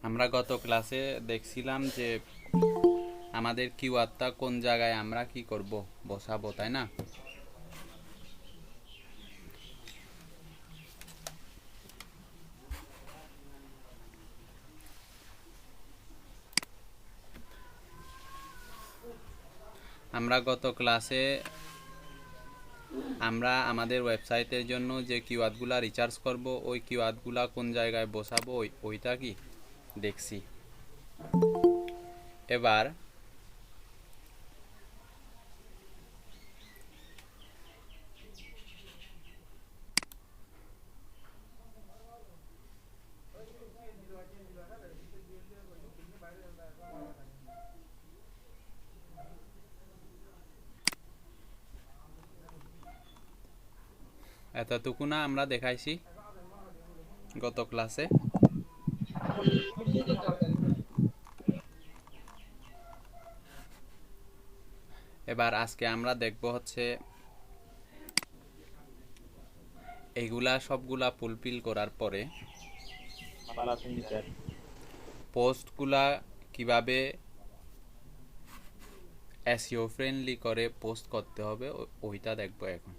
আমরা গত ক্লাসে দেখছিলাম যে আমাদের কিওয়ার্ডটা কোন জায়গায় আমরা কি করব বসাবো, তাই না? আমরা গত ক্লাসে আমরা আমাদের ওয়েবসাইটের জন্য যে কিওয়ার্ডগুলা রিসার্চ করব ওই কিওয়ার্ডগুলা কোন জায়গায় বসাবো ওইটা কি দেখছি। এবার এতটুকু না আমরা দেখাইছি গত ক্লাসে। এবার আজকে আমরা দেখব হচ্ছে এগুলা সবগুলা ফুলফিল করার পরে পোস্টগুলা কিভাবে এসইও ফ্রেন্ডলি করে পোস্ট করতে হবে ওইটা দেখব এখন।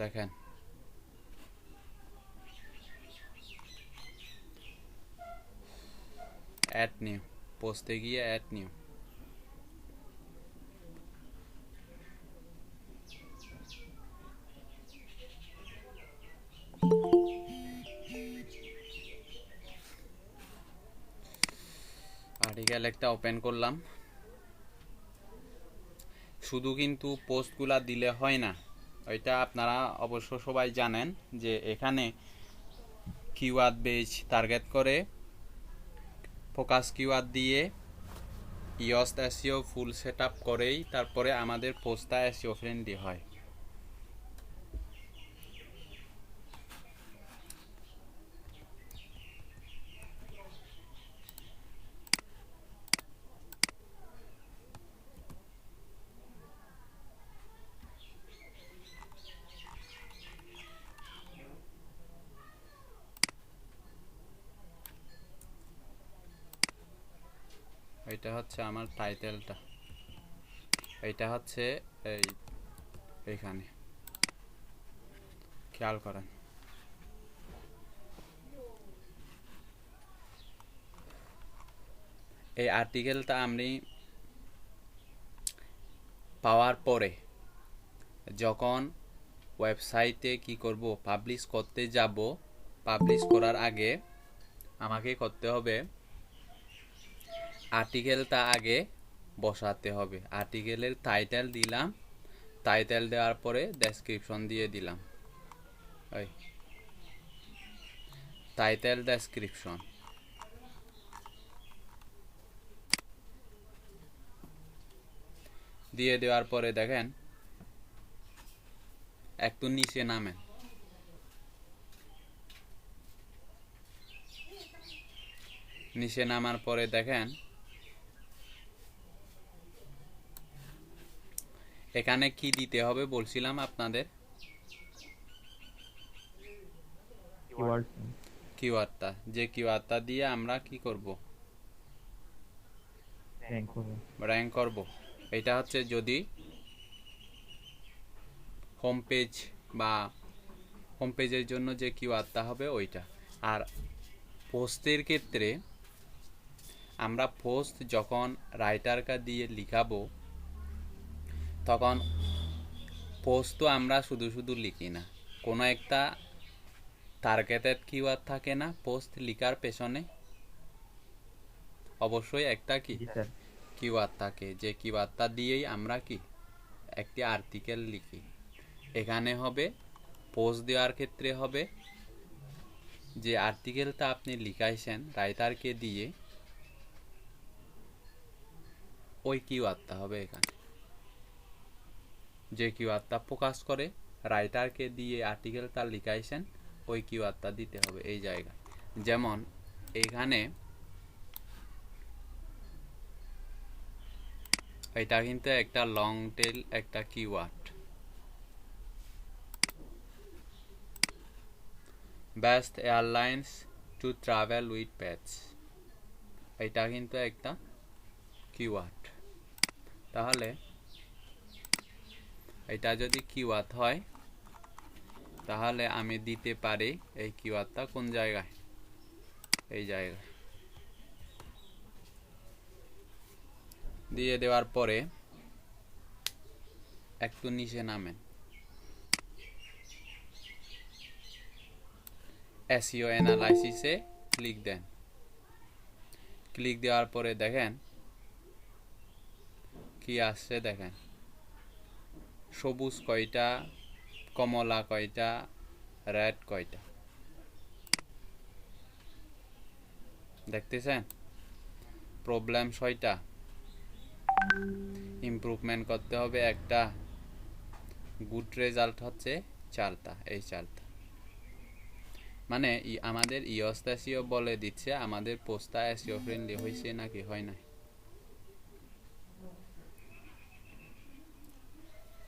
দেখেন, অ্যাড নিউ, পোস্টে গিয়ে অ্যাড নিউ। আর্টিকেল একটা ওপেন করলাম। শুধু কিন্তু পোস্টগুলা দিলে হয় না, ওইটা আপনারা অবশ্য সবাই জানেন যে এখানে কিওয়ার্ড বেজ টার্গেট করে ফোকাস কিওয়ার্ড দিয়ে ইয়স্ট এসইও ফুল সেট আপ করেই তারপরে আমাদের পোস্টটা এসইও ফ্রেন্ডলি হয়। এটা হচ্ছে আমার টাইটেলটা, এটা হচ্ছে এইখানে খেয়াল করেন। এই আর্টিকেলটা আমি পাওয়ার পরে যখন ওয়েবসাইটে কি করব, পাবলিশ করতে যাব, পাবলিশ করার আগে আমাকে করতে হবে আর্টিকেলটা আগে বসাতে হবে। আর্টিকেলের টাইটেল দিলাম, টাইটেল দেওয়ার পরে ডেসক্রিপশন দিয়ে দিলাম। ওই টাইটেল ডেসক্রিপশন দিয়ে দেওয়ার পরে দেখেন একটু নিচে নামেন। নিচে নামার পরে দেখেন এখানে কি দিতে হবে বলছিলাম আপনাদের, কিওয়ার্ডটা, যে কিওয়ার্ডটা দিয়ে আমরা কি করব, র্যাঙ্ক করব। এটা হচ্ছে যদি হোম পেজ বা হোম পেজের জন্য যে কিওয়ার্ডটা হবে ওইটা। আর পোস্টের ক্ষেত্রে আমরা পোস্ট যখন রাইটারকে দিয়ে লিখাবো তখন পোস্ট তো আমরা শুধু শুধু লিখি না, কোনো একটা টার্গেটেড কিওয়ার্ড থাকে না পোস্ট লিখার পেছনে, অবশ্যই একটা কি কিওয়ার্ড থাকে, যে কিওয়ার্ডটা দিয়েই আমরা কি একটি আর্টিকেল লিখি। এখানে হবে পোস্ট দেওয়ার ক্ষেত্রে হবে যে আর্টিকেলটা আপনি লিখাইছেন রাইটারকে দিয়ে ওই কিওয়ার্ডটা হবে এখানে, যে কিওয়ার্ডটা ফোকাস করে রাইটারকে দিয়ে আর্টিকেলটা লিখাইছেন ওই কিওয়ার্ডটা দিতে হবে এই জায়গায়। যেমন এখানে এটা কিন্তু একটা লং টেল একটা keyword. Best airlines to travel with pets, এটা কিন্তু একটা কিওয়ার্ড। তাহলে এটা যদি কিওয়ার্ড হয় তাহলে আমি দিতে পারি এই কিওয়ার্ডটা কোন জায়গায়, এই জায়গায় দিয়ে দেওয়ার পরে একটু নিচে নামেন, এসইও অ্যানালাইসিসে ক্লিক দেন। ক্লিক দেওয়ার পরে দেখেন কি আসছে, দেখেন সবুজ কয়টা, কমলা কয়টা, রেড কয়টা, দেখতেছেন? প্রবলেম 6টা, ইমপ্রুভমেন্ট করতে হবে একটা, গুড রেজাল্ট হচ্ছে 4টা, এই 4টা। মানে আমাদের ইওস এসইও বলে দিচ্ছে আমাদের পোস্টটা এসইও ফ্রেন্ডলি হয়েছে নাকি হয় নাই।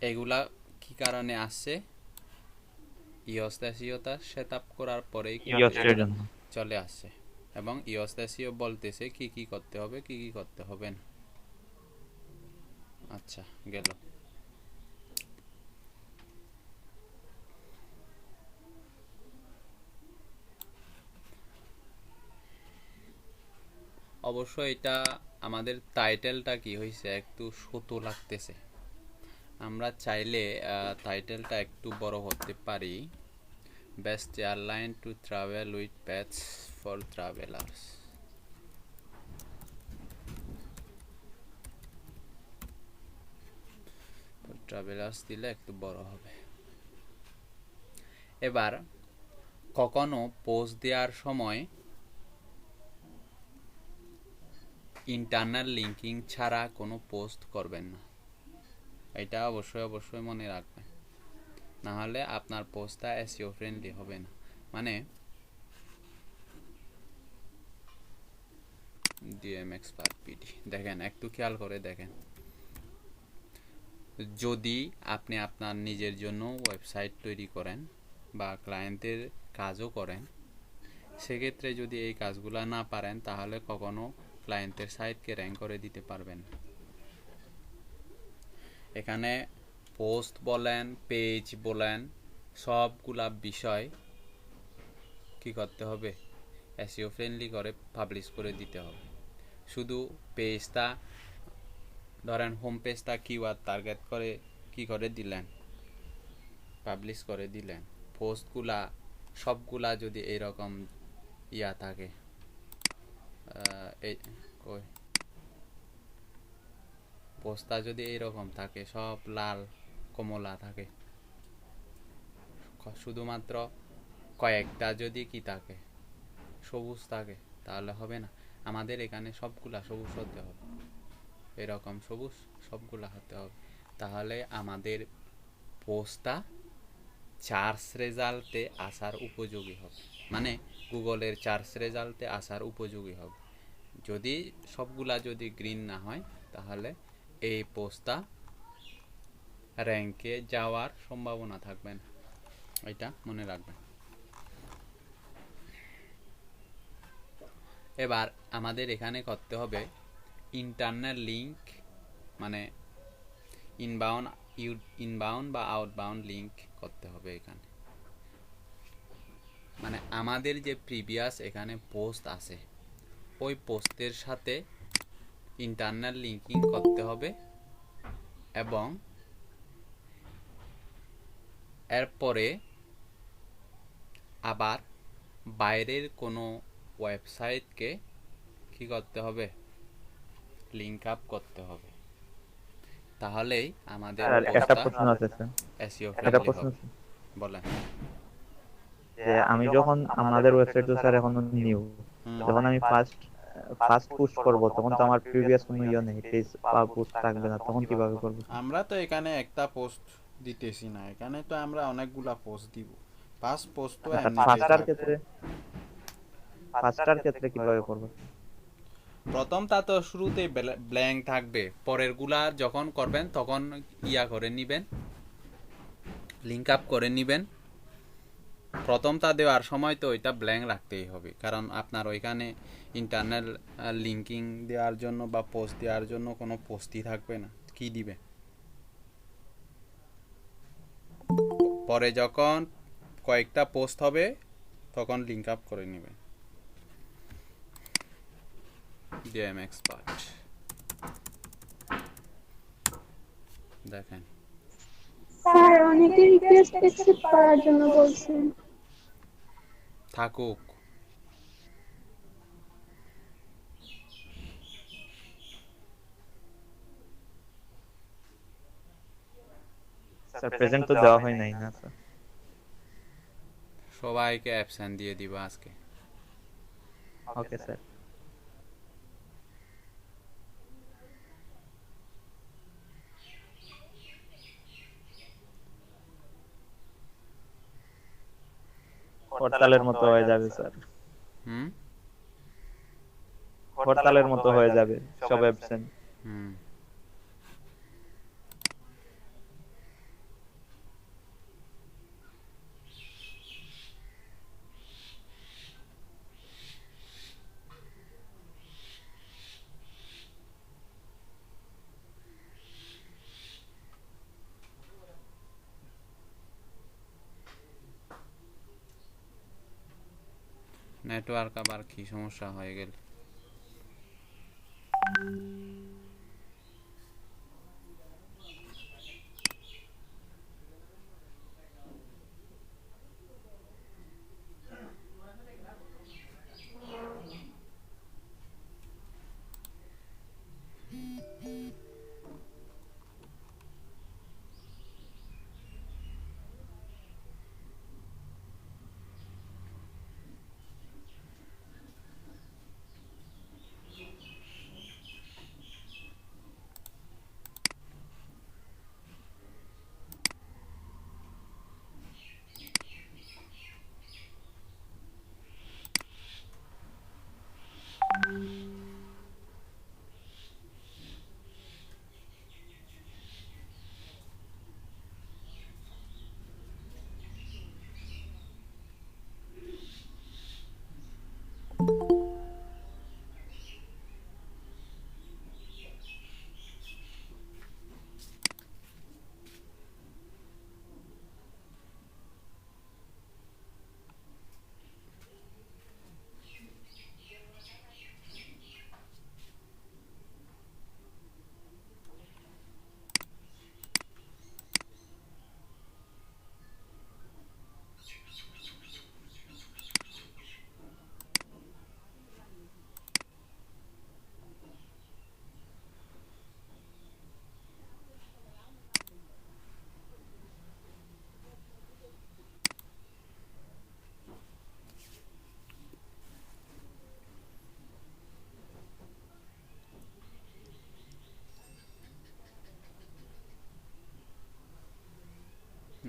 এগুলা কি কারণে আসছে, ইওস এসইওটা সেটআপ করার পরেই চলে আসছে, এবং ইওস এসইও বলতেছে কি কি করতে হবে কি কি করতে হবে না। আচ্ছা, গেল। অবশ্য এটা আমাদের টাইটেলটা কি হয়েছে একটু ছোট লাগতেছে, আমরা চাইলে টাইটেলটা একটু বড় করতে পারি, best airline to travel with pets for travellers. Travellers দিলে একটু বড় হবে। এবার কখনো পোস্ট দেওয়ার সময় ইন্টারনাল লিঙ্কিং ছাড়া কোনো পোস্ট করবেন না, এটা অবশ্যই মনে রাখবেন, না হলে আপনার পোস্টটা এসইও ফ্রেন্ডলি হবে না। মানে ডিএম এক্সপার্ট পিডি, দেখেন একটু খেয়াল করে দেখেন, যদি আপনি আপনার নিজের জন্য ওয়েবসাইট তৈরি করেন বা ক্লায়েন্টের কাজও করেন, সেক্ষেত্রে যদি এই কাজগুলো না পারেন তাহলে কখনো ক্লায়েন্টের সাইটকে র্যাঙ্ক করে দিতে পারবেন। এখানে পোস্ট বলেন, পেজ বলেন, সবগুলা বিষয় কি করতে হবে, এসইও ফ্রেন্ডলি করে পাবলিশ করে দিতে হবে। শুধু পেজটা ধরেন, হোম পেজটা কিওয়ার্ড টার্গেট করে কি করে দিলেন, পাবলিশ করে দিলেন, পোস্টগুলা সবগুলা যদি এইরকম ইয়া থাকে, এই কই পোস্টটা যদি এইরকম থাকে, সব লাল কমলা থাকে, শুধুমাত্র কয়েকটা যদি কি থাকে, সবুজ থাকে, তাহলে হবে না। আমাদের এখানে সবগুলা সবুজ হতে হবে, এরকম সবুজ সবগুলা হতে হবে, তাহলে আমাদের পোস্টটা সার্চ রেজাল্টে আসার উপযোগী হবে, মানে গুগলের সার্চ রেজাল্টে আসার উপযোগী হবে। যদি সবগুলা যদি গ্রিন না হয় তাহলে এই পোস্টটা র্যাঙ্কে যাওয়ার সম্ভাবনা থাকবে না, এটা মনে রাখবেন। এবার আমাদের এখানে করতে হবে ইন্টারনাল লিঙ্ক, মানে ইনবাউন্ড বা আউটবাউন্ড লিঙ্ক করতে হবে এখানে। মানে আমাদের যে প্রিভিয়াস এখানে পোস্ট আছে ওই পোস্টের সাথে ইন্টারনাল লিঙ্কিং করতে হবে, এবং এরপরে আবার বাইরের কোনো ওয়েবসাইটকে কি করতে হবে, লিঙ্ক আপ করতে হবে, তাহলেই আমাদের একটা প্রশ্ন আছে স্যার, এসইও একটা ফ্রেন্ডলি প্রশ্ন হবে। আছে বলেন। যে আমি যখন আমাদের ওয়েবসাইট তো স্যার এখন নিউ, যখন আমি ফার্স্ট ফার্স্ট পোস্ট করব তখন তো আমার প্রিভিয়াস কোনো ইয়ে নেই, পেজ বা পোস্ট থাকবে না, তখন কিভাবে করব? আমরা তো এখানে একটা পোস্ট দিতেছি না, এখানে তো আমরা অনেকগুলা পোস্ট দিব, পাঁচ পোস্ট তো এমনিতেই ফার্স্টার থাকবে। ক্ষেত্রে ফার্স্টার ক্ষেত্রে কিভাবে করব? প্রথমটা তো শুরুতে ব্ল্যাঙ্ক থাকবে, পরের গুলা যখন করবেন তখন ইয়া করে নিবেন, লিঙ্ক আপ করে নিবেন। প্রথমটা দেওয়ার সময় তো ওইটা ব্ল্যাঙ্ক রাখতেই হবে, কারণ আপনার ওইখানে ইন্টারনাল লিঙ্কিং দেওয়ার জন্য বা পোস্ট দেওয়ার জন্য কোনো পোস্টই থাকবে না, কি দিবে। পরে যখন কয়েকটা পোস্ট হবে তখন লিঙ্ক আপ করে নেবে। ডিএম এক্সপার্ট দেখেন, স্যার অনেকে রিকোয়েস্ট অ্যাকসেপ্ট করার জন্য বলছেন। থাকুক। স্যার প্রেজেন্ট তো দেওয়া হয় নাই না স্যার। সবাইকে অ্যাবসেন্ট দিয়ে দিব আজকে। Okay sir. হরতালের মতো হয়ে যাবে স্যার, হুম হরতালের মতো হয়ে যাবে, সব অ্যাবসেন্ট। হুম নেটওয়ার্ক আবার কি সমস্যা হয়ে গেল।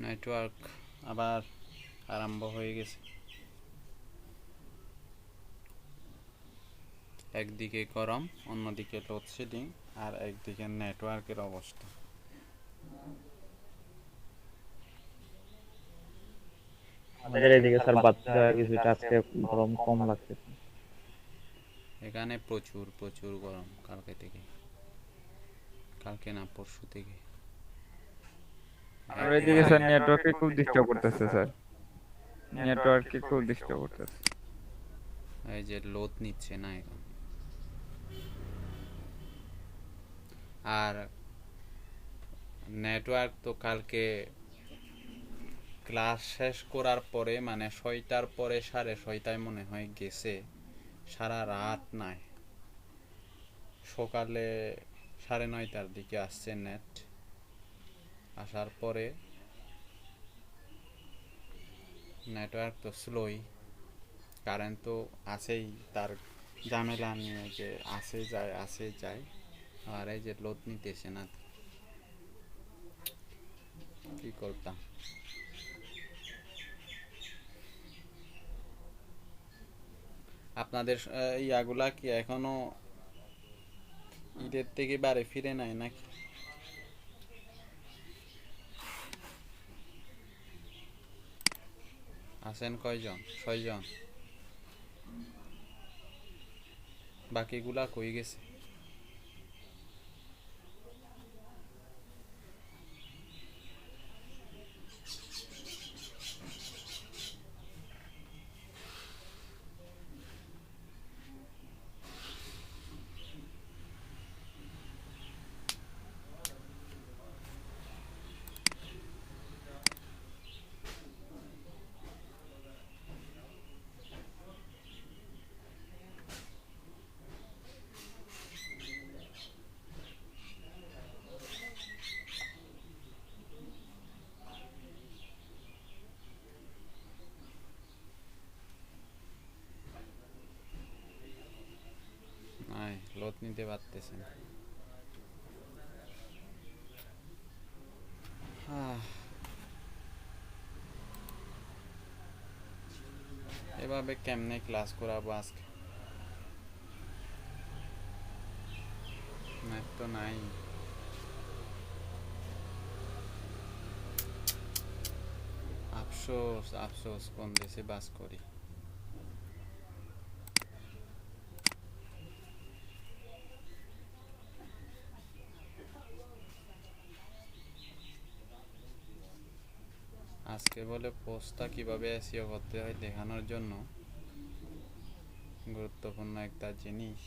নেটওয়ার্ক আবার আরম্ভ হয়ে গেছে। একদিকে গরম, অন্যদিকে লোডশেডিং, আর একদিকে নেটওয়ার্কের অবস্থা। আমাদের এদিকে স্যার বাচ্চা হয়ে কিছুটা আজকে গরম কম লাগতেছে। এখানে প্রচুর প্রচুর গরম কালকে থেকে, কালকে না পরশু থেকে। আর এদিকে স্যার নেটওয়ার্কে খুব ডিস্টার্ব করতেছে স্যার, নেটওয়ার্কে খুব ডিস্টার্ব করতেছে। এই যে লোড নিচ্ছে না এখন। আর নেটওয়ার্ক তো কালকে ক্লাস শেষ করার পরে, মানে 6টার পরে 6:30 মনে হয় গেছে, সারা রাত নাই। সকালে 9:30টার দিকে আসছে নেট, আসার পরে নেটওয়ার্ক তো স্লোই, কারেন্ট তো আছেই, তার ঝামেলা নিয়ে যে আসে যায়, আর এই যে লোড নিতেছে না, কি করতাম। আপনাদের ইয়াগুলা কি এখনো ঈদের থেকে বাড়ি ফিরে নাই নাকি? আছেন কয়জন? 6 জন। বাকিগুলা কই গেছে? নাই, লোড নিতে পারতেছে না। এভাবে কেমনে ক্লাস করাবো আজকে? নেট তো নাই। আফসোস আফসোস, কোন দেশে বাস করি। আজকে বলে পোস্টটা কিভাবে এসইও করতে হয় দেখানোর জন্য গুরুত্বপূর্ণ একটা জিনিস